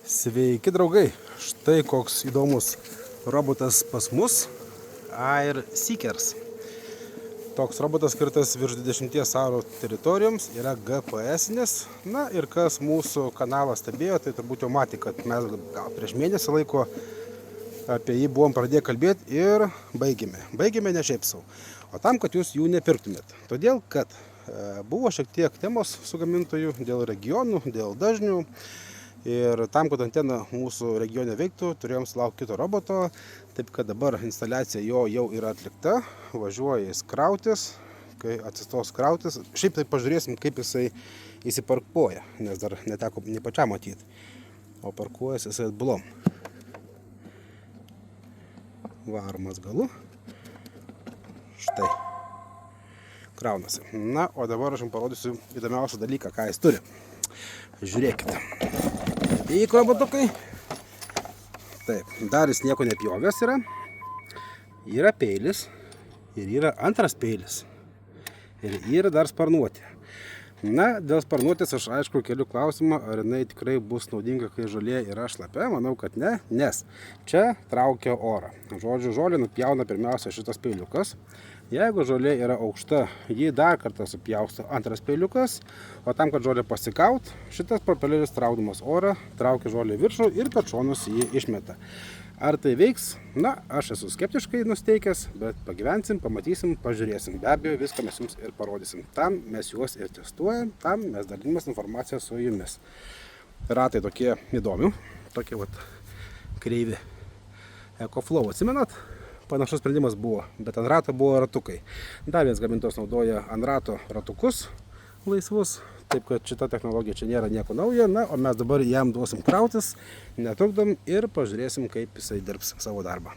Sveiki draugai, štai koks įdomus robotas pas mus, Air Seekers. Toks robotas skirtas virš 20 aro teritorijoms, yra GPS-inis. Na ir kas mūsų kanalą stebėjo, tai turbūt jau matė, kad mes gal prieš mėnesį laiko apie jį buvom pradėję kalbėti ir baigėme. Baigėme ne šiaip sau, o tam, kad jūs jų nepirktumėt. Todėl, kad buvo šiek tiek temos su gamintoju dėl regionų, dėl dažnių. Ir tam, kad antena mūsų regione veiktų, turėjom sulaukti kito roboto. Taip kad dabar instaliacija jo jau yra atlikta. Važiuoja jis krautis. Kai atsistos krautis, šiaip tai pažiūrėsim, kaip jisai įsiparkuoja, nes dar neteko nei pačiam matyti. O parkuojas jisai atbulom. Varomas galu. Štai. Kraunasi. Na, o dabar aš jums parodysiu įdomiausią dalyką, ką jis turi. Žiūrėkite. Įk robotukai. Taip, dar jis nieko nepjovęs yra. Yra peilis ir yra antras peilis. Ir yra dar sparnuotė. Na, dėl sparnuotės aš aišku keliu klausimą, ar jinai tikrai bus naudinga, kai žolė yra šlapia. Manau, kad ne, nes čia traukia orą. Žodžiu, žolė nupjauna pirmiausia šitas peiliukas. Jeigu žolė yra aukšta, jį dar kartą supjausto antras peiliukas, o tam, kad žolė pasikaut, šitas propeleris traukdamas orą traukia žolę viršų ir per šonus jį išmeta. Ar tai veiks? Na, aš esu skeptiškai nusteikęs, bet pagyvensim, pamatysim, pažiūrėsim. Be abejo, viską mes jums ir parodysim. Tam mes juos ir testuojam, tam mes dalinamės informaciją su jumis. Ratai tokie įdomi, tokie vat kreivi. EcoFlow, atsimenat? Panašus sprendimas buvo, bet ant rato buvo ratukai. Dar vienas gamintojas naudoja ant rato ratukus laisvus, taip kad šita technologija čia nėra nieko nauja. Na, o mes dabar jam duosim krautis, netrukdom ir pažiūrėsim, kaip jisai dirbs savo darbą.